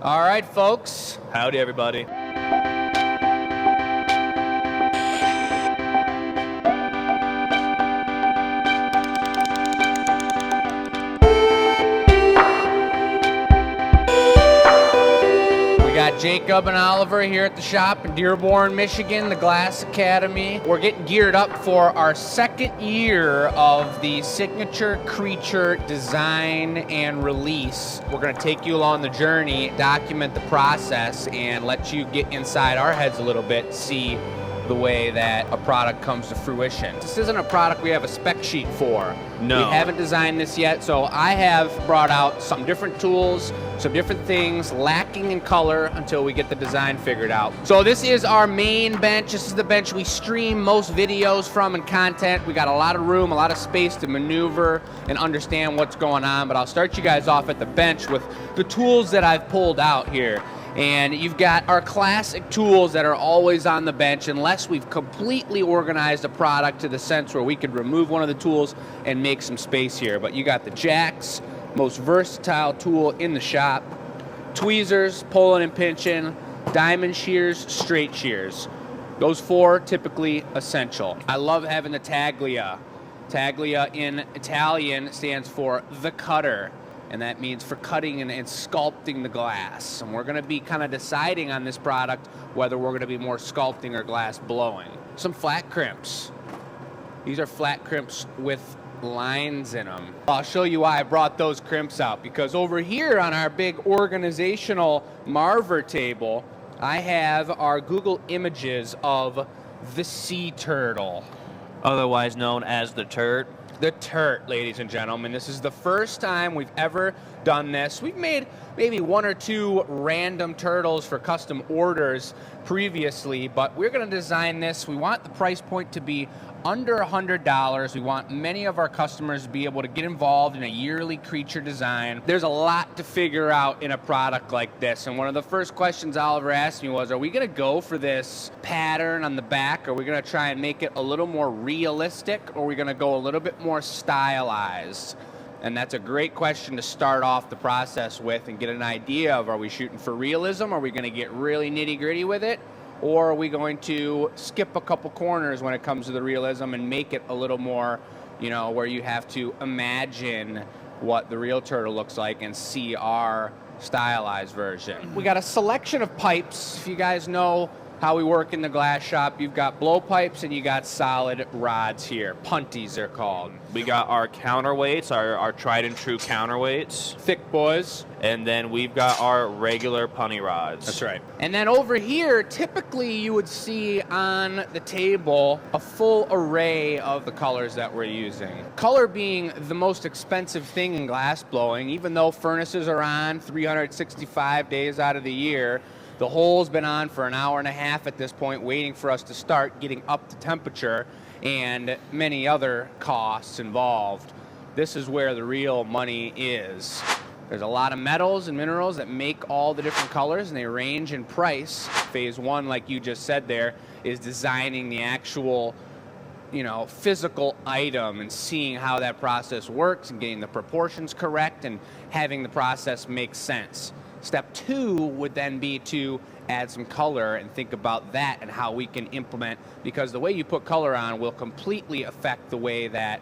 All right, folks. Howdy, everybody. We got Jacob and Oliver here at the shop in Dearborn, Michigan, the Glass Academy. We're getting geared up for our second year of the signature creature design and release. We're going to take you along the journey, document the process, and let you get inside our heads a little bit, see the way that a product comes to fruition. This isn't a product we have a spec sheet for. No. We haven't designed this yet, so I have brought out some different tools, some different things lacking in color until we get the design figured out. So this is our main bench. This is the bench we stream most videos from and content. We got a lot of room, a lot of space to maneuver and understand what's going on, but I'll start you guys off at the bench with the tools that I've pulled out here. And you've got our classic tools that are always on the bench unless we've completely organized a product to the sense where we could remove one of the tools and make some space here. But you got the jacks, most versatile tool in the shop, tweezers, pulling and pinching, diamond shears, straight shears. Those four typically essential. I love having the taglia. Taglia in Italian stands for the cutter. And that means for cutting and sculpting the glass. And we're gonna be kind of deciding on this product whether we're gonna be more sculpting or glass blowing. Some flat crimps. These are flat crimps with lines in them. I'll show you why I brought those crimps out, because over here on our big organizational Marver table, I have our Google images of the sea turtle. Otherwise known as the turd. The turt, ladies and gentlemen. This is the first time we've ever done this. We've made maybe one or two random turtles for custom orders previously, but we're going to design this. We want the price point to be under $100. We want many of our customers to be able to get involved in a yearly creature design. There's a lot to figure out in a product like this, and one of the first questions Oliver asked me was, are we going to go for this pattern on the back? Are we going to try and make it a little more realistic, or are we going to go a little bit more stylized? And that's a great question to start off the process with and get an idea of, are we shooting for realism? Are we going to get really nitty-gritty with it? Or are we going to skip a couple corners when it comes to the realism and make it a little more, you know, where you have to imagine what the real turtle looks like and see our stylized version? We got a selection of pipes. If you guys know how we work in the glass shop, you've got blow pipes and you got solid rods here. Punties they're called. We got our counterweights, our tried and true counterweights. Thick boys. And then we've got our regular punny rods. That's right. And then over here, typically you would see on the table a full array of the colors that we're using. Color being the most expensive thing in glass blowing, even though furnaces are on 365 days out of the year. The hole's been on for an hour and a half at this point, waiting for us to start getting up to temperature and many other costs involved. This is where the real money is. There's a lot of metals and minerals that make all the different colors, and they range in price. Phase one, like you just said there, is designing the actual, you know, physical item and seeing how that process works and getting the proportions correct and having the process make sense. Step two would then be to add some color and think about that and how we can implement, because the way you put color on will completely affect the way that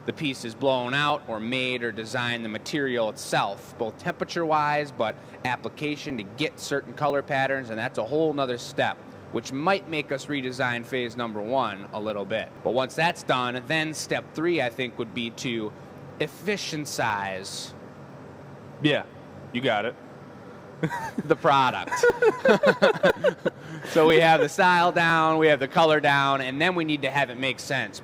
the piece is blown out or made or designed, the material itself, both temperature-wise, but application to get certain color patterns, and that's a whole nother step, which might make us redesign phase number one a little bit. But once that's done, then step three, I think, would be to efficientize. Yeah, you got it. The product. So we have the style down, we have the color down, and then we need to have it make sense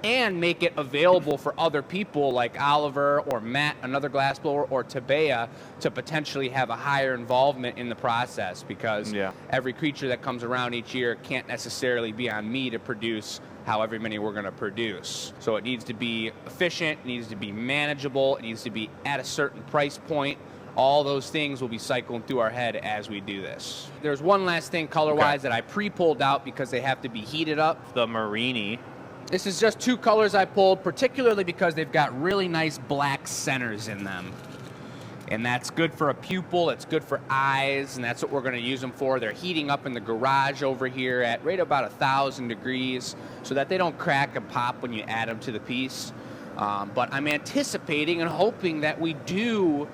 and make it available for other people like Oliver or Matt, another glassblower, or Tabea to potentially have a higher involvement in the process, because every creature that comes around each year can't necessarily be on me to produce however many we're going to produce. So it needs to be efficient, it needs to be manageable, it needs to be at a certain price point. All those things will be cycling through our head as we do this. There's one last thing color-wise that I pre-pulled out because they have to be heated up. The Marini. This is just two colors I pulled, particularly because they've got really nice black centers in them. And that's good for a pupil, it's good for eyes, and that's what we're going to use them for. They're heating up in the garage over here at right about 1,000 degrees so that they don't crack and pop when you add them to the piece. But I'm anticipating and hoping that we do,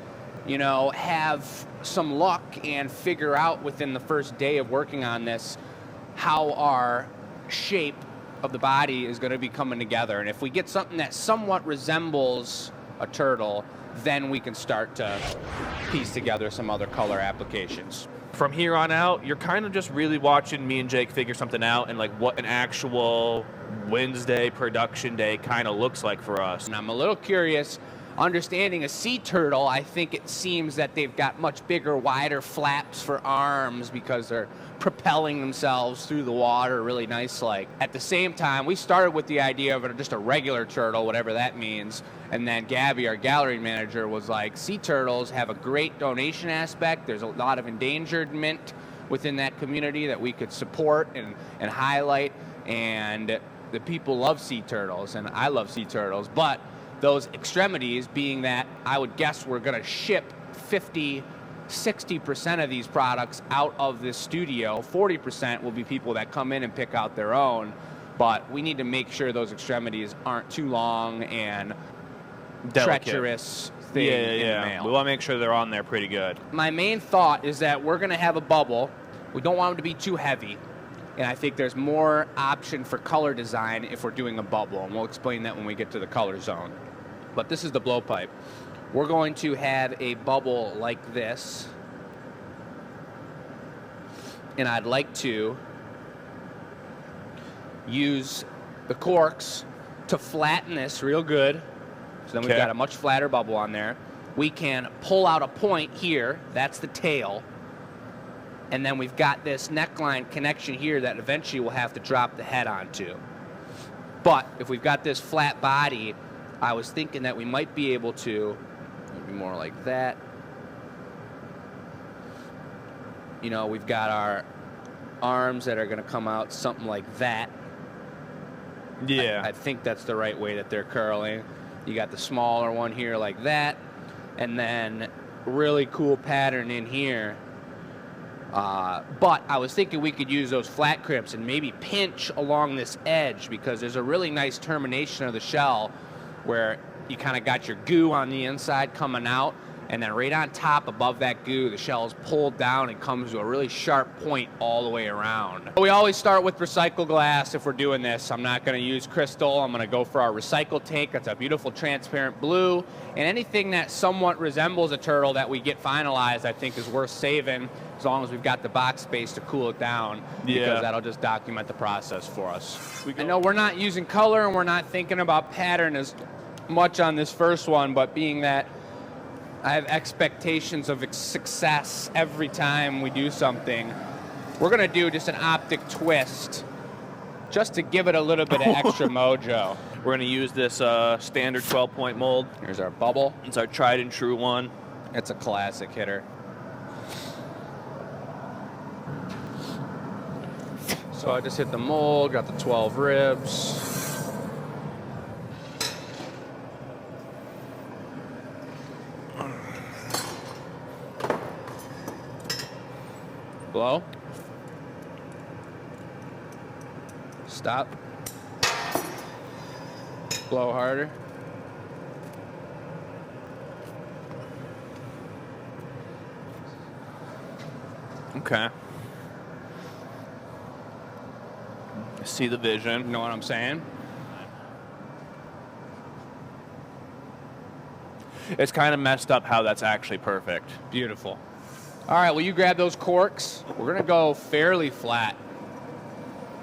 have some luck and figure out within the first day of working on this how our shape of the body is going to be coming together. And if we get something that somewhat resembles a turtle, then we can start to piece together some other color applications. From here on out, you're kind of just really watching me and Jake figure something out and like what an actual Wednesday production day kind of looks like for us. And I'm a little curious, understanding a sea turtle, I think it seems that they've got much bigger, wider flaps for arms because they're propelling themselves through the water really nice like. At the same time, we started with the idea of just a regular turtle, whatever that means, and then Gabby, our gallery manager, was like, sea turtles have a great donation aspect. There's a lot of endangerment within that community that we could support and highlight, and the people love sea turtles, and I love sea turtles, but those extremities being that I would guess we're going to ship 60% of these products out of this studio. 40% will be people that come in and pick out their own, but we need to make sure those extremities aren't too long and delicate. Treacherous thing in the mail. We want to make sure they're on there pretty good. My main thought is that we're going to have a bubble. We don't want them to be too heavy, and I think there's more option for color design if we're doing a bubble, and we'll explain that when we get to the color zone. But this is the blowpipe. We're going to have a bubble like this, and I'd like to use the corks to flatten this real good. So then we've got a much flatter bubble on there. We can pull out a point here, that's the tail, and then we've got this neckline connection here that eventually we'll have to drop the head onto. But if we've got this flat body, I was thinking that we might be able to, maybe more like that. We've got our arms that are going to come out something like that. Yeah. I think that's the right way that they're curling. You got the smaller one here like that, and then really cool pattern in here. But I was thinking we could use those flat crimps and maybe pinch along this edge, because there's a really nice termination of the shell where you kind of got your goo on the inside coming out, and then right on top above that goo, the shell is pulled down and comes to a really sharp point all the way around. We always start with recycled glass if we're doing this. I'm not going to use crystal. I'm going to go for our recycled tank. That's a beautiful transparent blue, and anything that somewhat resembles a turtle that we get finalized I think is worth saving, as long as we've got the box space to cool it down, because that'll just document the process for us. I know we're not using color and we're not thinking about pattern as much on this first one, but being that I have expectations of success every time we do something, we're going to do just an optic twist just to give it a little bit of extra mojo. We're going to use this standard 12-point mold. Here's our bubble. It's our tried and true one. It's a classic hitter. So I just hit the mold, got the 12 ribs. Blow. Stop. Blow harder. Okay. See the vision. You know what I'm saying? It's kind of messed up how that's actually perfect. Beautiful. All right, well, you grab those corks. We're going to go fairly flat.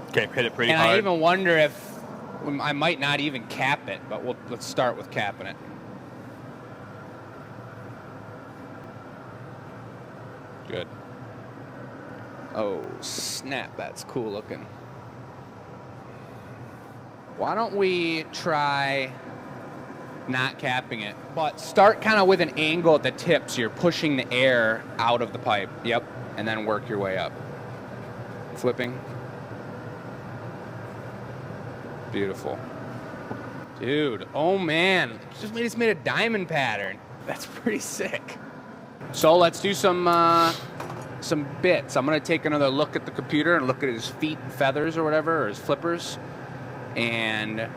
Okay, hit it pretty and hard. I even wonder if I might not even cap it, but let's start with capping it. Good. Oh, snap, that's cool looking. Why don't we try not capping it, but start kind of with an angle at the tip so you're pushing the air out of the pipe. Yep, and then work your way up. Flipping. Beautiful. Dude, oh man, just made a diamond pattern. That's pretty sick. So let's do some bits. I'm gonna take another look at the computer and look at his feet and feathers or whatever, or his flippers, and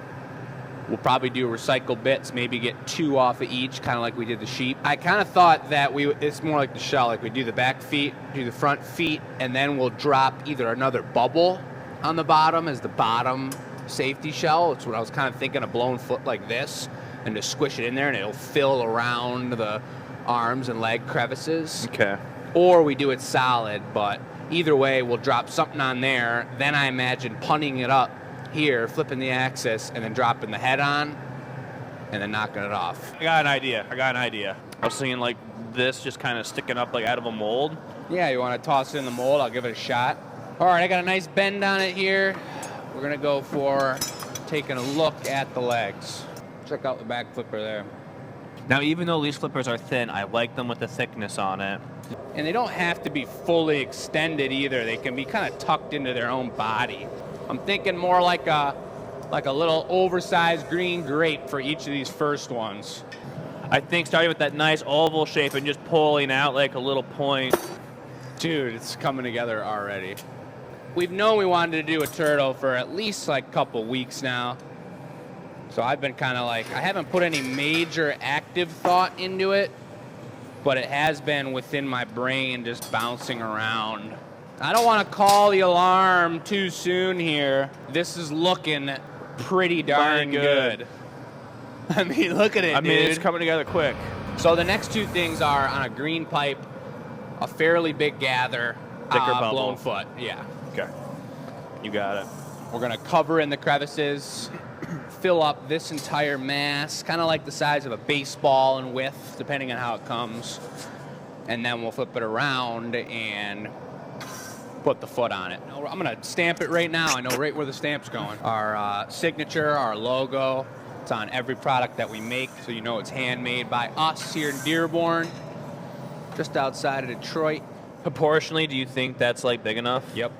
we'll probably do recycle bits, maybe get 2 off of each, kind of like we did the sheep. I kind of thought that it's more like the shell, like we do the back feet, do the front feet, and then we'll drop either another bubble on the bottom as the bottom safety shell. It's what I was kind of thinking, a blown foot like this, and just squish it in there and it'll fill around the arms and leg crevices. Okay. Or we do it solid, but either way, we'll drop something on there. Then I imagine punting it up here, flipping the axis, and then dropping the head on, and then knocking it off. I got an idea. I was thinking like this, just kind of sticking up like out of a mold. Yeah, you want to toss it in the mold? I'll give it a shot. All right, I got a nice bend on it here. We're gonna go for taking a look at the legs. Check out the back flipper there. Now, even though these flippers are thin, I like them with the thickness on it. And they don't have to be fully extended either. They can be kind of tucked into their own body. I'm thinking more like a little oversized green grape for each of these first ones. I think starting with that nice oval shape and just pulling out like a little point. Dude, it's coming together already. We've known we wanted to do a turtle for at least like a couple weeks now. So I've been kind of like, I haven't put any major active thought into it, but it has been within my brain just bouncing around. I don't want to call the alarm too soon here. This is looking pretty darn good. I mean, look at it, I mean, dude. it's coming together quick. So the next 2 things are on a green pipe, a fairly big gather, Thicker bubble. blown foot. Yeah. Okay. You got it. We're going to cover in the crevices, fill up this entire mass, kind of like the size of a baseball in width, depending on how it comes. And then we'll flip it around and put the foot on it. I'm going to stamp it right now. I know right where the stamp's going. Our signature, our logo, it's on every product that we make, so you know it's handmade by us here in Dearborn, just outside of Detroit. Proportionally, do you think that's like big enough? Yep.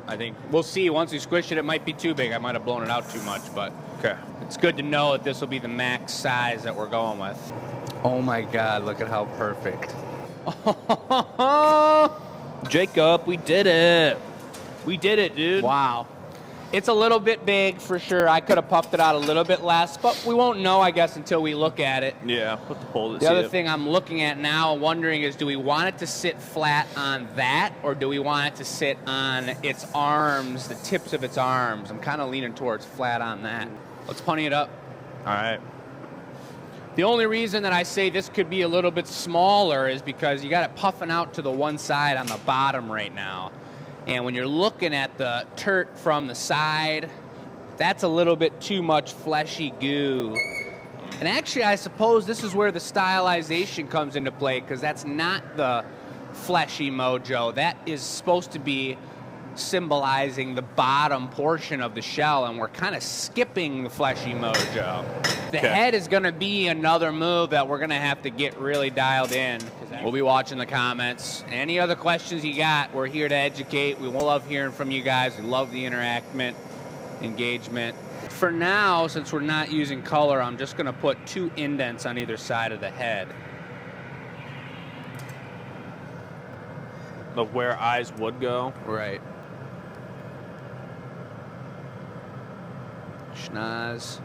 I think we'll see. Once we squish it, it might be too big. I might have blown it out too much, but Okay. it's good to know that this will be the max size that we're going with. Oh my God, look at how perfect. Jacob, we did it. We did it, dude. Wow. It's a little bit big for sure. I could have puffed it out a little bit less, but we won't know, I guess, until we look at it. Yeah, put the pole to The see other it. thing I'm looking at now, wondering is, do we want it to sit flat on that, or do we want it to sit on its arms, the tips of its arms? I'm kind of leaning towards flat on that. Let's pony it up. All right. The only reason that I say this could be a little bit smaller is because you got it puffing out to the one side on the bottom right now. And when you're looking at the turt from the side, that's a little bit too much fleshy goo. And actually, I suppose this is where the stylization comes into play, because that's not the fleshy mojo. That is supposed to be symbolizing the bottom portion of the shell, and we're kind of skipping the fleshy mojo. The Okay. head is going to be another move that we're going to have to get really dialed in. We'll be watching the comments. Any other questions you got, we're here to educate. We love hearing from you guys. We love the engagement. For now, since we're not using color, I'm just going to put 2 indents on either side of the head. Of where eyes would go. Right. Schnoz.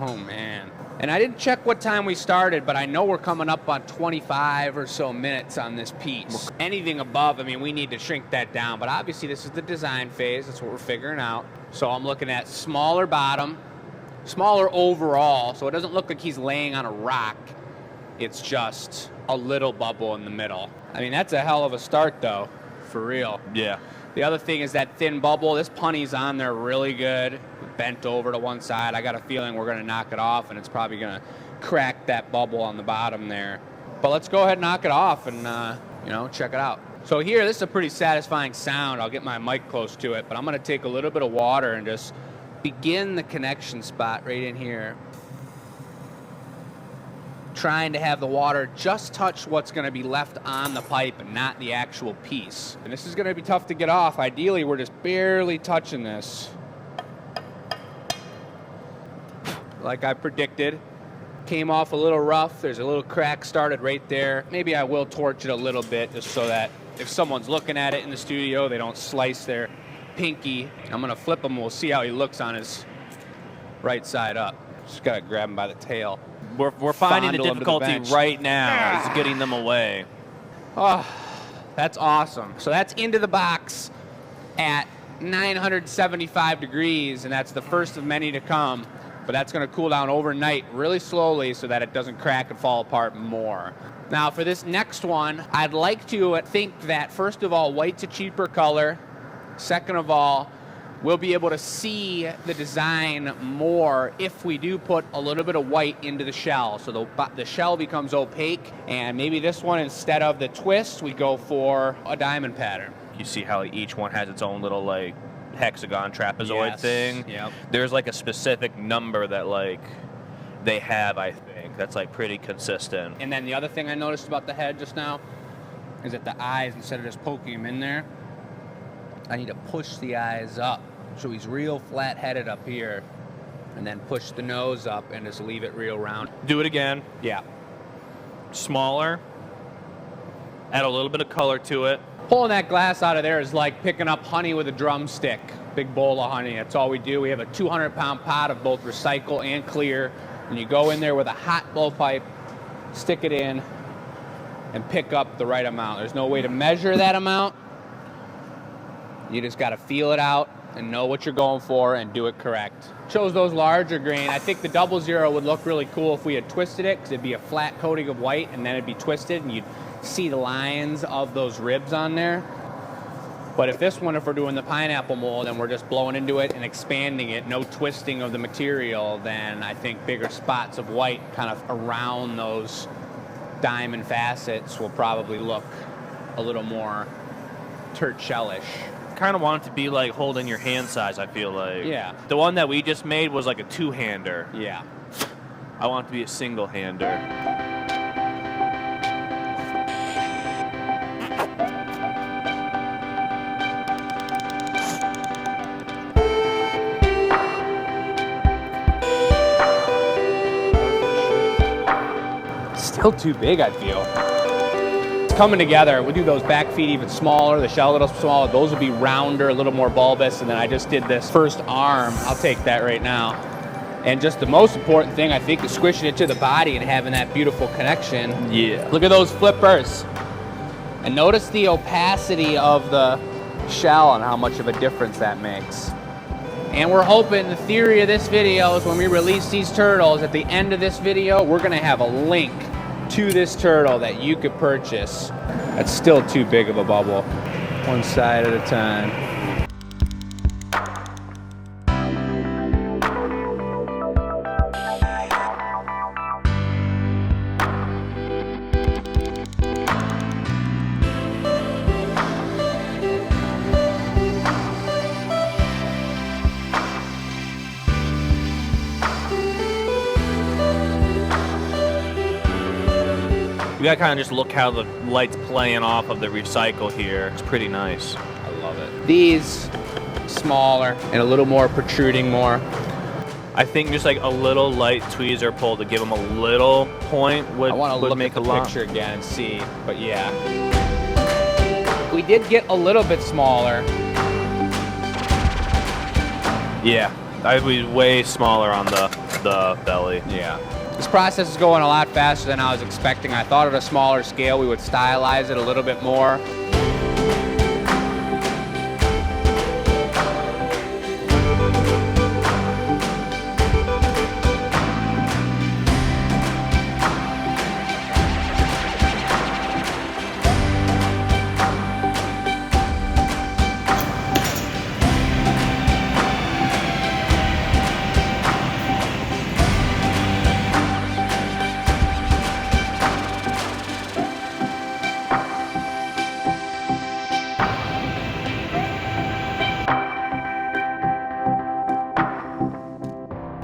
Oh, man. And I didn't check what time we started, but I know we're coming up on 25 or so minutes on this piece. Anything above, I mean, we need to shrink that down. But obviously, this is the design phase. That's what we're figuring out. So I'm looking at smaller bottom, smaller overall, so it doesn't look like he's laying on a rock. It's just a little bubble in the middle. I mean, that's a hell of a start, though, for real. Yeah. The other thing is that thin bubble. This punny's on there really good. Bent over to one side. I got a feeling we're going to knock it off, and it's probably going to crack that bubble on the bottom there. But let's go ahead and knock it off and, check it out. So here, this is a pretty satisfying sound. I'll get my mic close to it, but I'm going to take a little bit of water and just begin the connection spot right in here. Trying to have the water just touch what's going to be left on the pipe and not the actual piece. And this is going to be tough to get off. Ideally, we're just barely touching this. Like I predicted. came off a little rough. There's a little crack started right there. Maybe I will torch it a little bit just so that if someone's looking at it in the studio, they don't slice their pinky. I'm gonna flip him. We'll see how he looks on his right side up. Just gotta grab him by the tail. We're finding the Fondle him to the difficulty bench. right now is getting them away. Oh, that's awesome. So that's into the box at 975 degrees, and that's the first of many to come. But that's going to cool down overnight really slowly so that it doesn't crack and fall apart more. Now for this next one, I'd like to think that first of all, white's a cheaper color. Second of all, we'll be able to see the design more if we do put a little bit of white into the shell. So the shell becomes opaque, and maybe this one, instead of the twist, we go for a diamond pattern. You see how each one has its own little like hexagon trapezoid thing? Yep. There's like a specific number that like they have, I think, that's like pretty consistent. And then the other thing I noticed about the head just now is that the eyes, instead of just poking him in there, I need to push the eyes up. So he's real flat-headed up here, and then push the nose up and just leave it real round. Do it again. Yeah. Smaller. Add a little bit of color to it. Pulling that glass out of there is like picking up honey with a drumstick. Big bowl of honey. That's all we do. We have a 200-pound pot of both recycle and clear, and you go in there with a hot blowpipe, stick it in, and pick up the right amount. There's no way to measure that amount. You just got to feel it out and know what you're going for and do it correct. Chose those larger grain. I think the 00 would look really cool if we had twisted it, because it'd be a flat coating of white and then it'd be twisted and you'd see the lines of those ribs on there. But if this one, if we're doing the pineapple mold and we're just blowing into it and expanding it, no twisting of the material, then I think bigger spots of white kind of around those diamond facets will probably look a little more torchellish. Kind of want it to be like holding your hand size, I feel like. Yeah. The one that we just made was like a two-hander. Yeah. I want it to be a single-hander. Still too big, I feel. It's coming together. We do those back feet even smaller, the shell a little smaller. Those will be rounder, a little more bulbous, and then I just did this first arm. I'll take that right now. And just the most important thing, I think, is squishing it to the body and having that beautiful connection. Yeah. Look at those flippers. And notice the opacity of the shell and how much of a difference that makes. And we're hoping, the theory of this video is when we release these turtles, at the end of this video, we're gonna have a link to this turtle that you could purchase. That's still too big of a bubble. One side at a time. You gotta kind of just look how the light's playing off of the recycle here. It's pretty nice. I love it. These, smaller and a little more protruding more. I think just like a little light tweezer pull to give them a little point would, I want to would look make at a the lot. picture again and see, but yeah. We did get a little bit smaller. Yeah, I was way smaller on the belly. Yeah. This process is going a lot faster than I was expecting. I thought at a smaller scale we would stylize it a little bit more.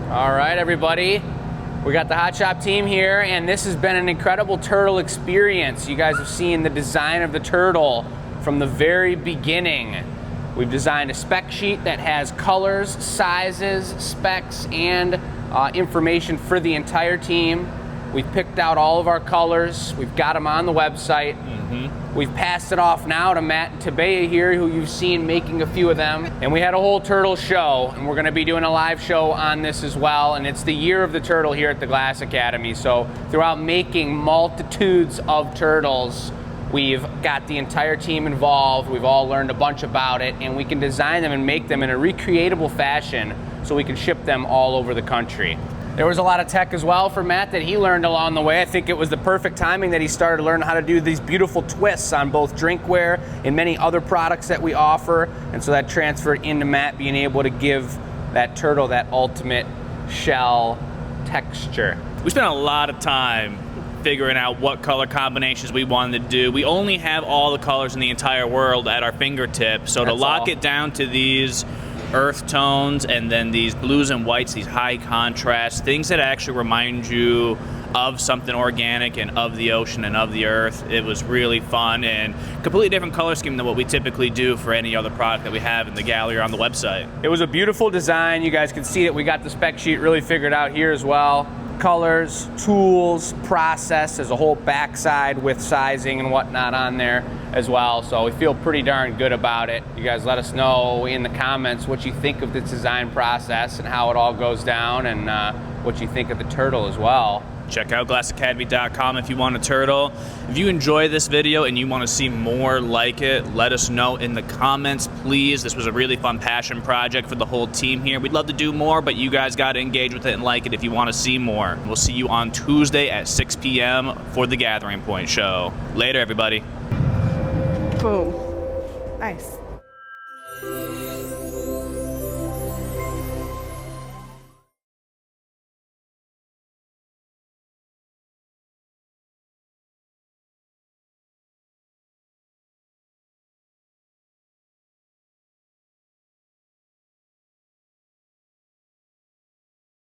All right, everybody. We got the Hot Shop team here, and this has been an incredible turtle experience. You guys have seen the design of the turtle from the very beginning. We've designed a spec sheet that has colors, sizes, specs, and information for the entire team. We've picked out all of our colors. We've got them on the website. We've passed it off now to Matt and Tabea here, who you've seen making a few of them. And we had a whole turtle show, and we're gonna be doing a live show on this as well. And it's the year of the turtle here at the Glass Academy. So throughout making multitudes of turtles, we've got the entire team involved. We've all learned a bunch about it, and we can design them and make them in a recreatable fashion so we can ship them all over the country. There was a lot of tech as well for Matt that he learned along the way. I think it was the perfect timing that he started learning how to do these beautiful twists on both drinkware and many other products that we offer. And so that transferred into Matt being able to give that turtle that ultimate shell texture. We spent a lot of time figuring out what color combinations we wanted to do. We only have all the colors in the entire world at our fingertips. So to lock it down to these earth tones and then these blues and whites, these high contrast, things that actually remind you of something organic and of the ocean and of the earth. It was really fun and completely different color scheme than what we typically do for any other product that we have in the gallery or on the website. It was a beautiful design. You guys can see that we got the spec sheet really figured out here as well. Colors, tools, process, there's a whole backside with sizing and whatnot on there as well. So we feel pretty darn good about it. You guys let us know in the comments what you think of this design process and how it all goes down, and what you think of the turtle as well. Check out glassacademy.com if you want a turtle. If you enjoy this video and you want to see more like it, let us know in the comments, please. This was a really fun passion project for the whole team here. We'd love to do more, but you guys got to engage with it and like it if you want to see more. We'll see you on Tuesday at 6 p.m. for the Gathering Point show. Later, everybody. Boom. Nice.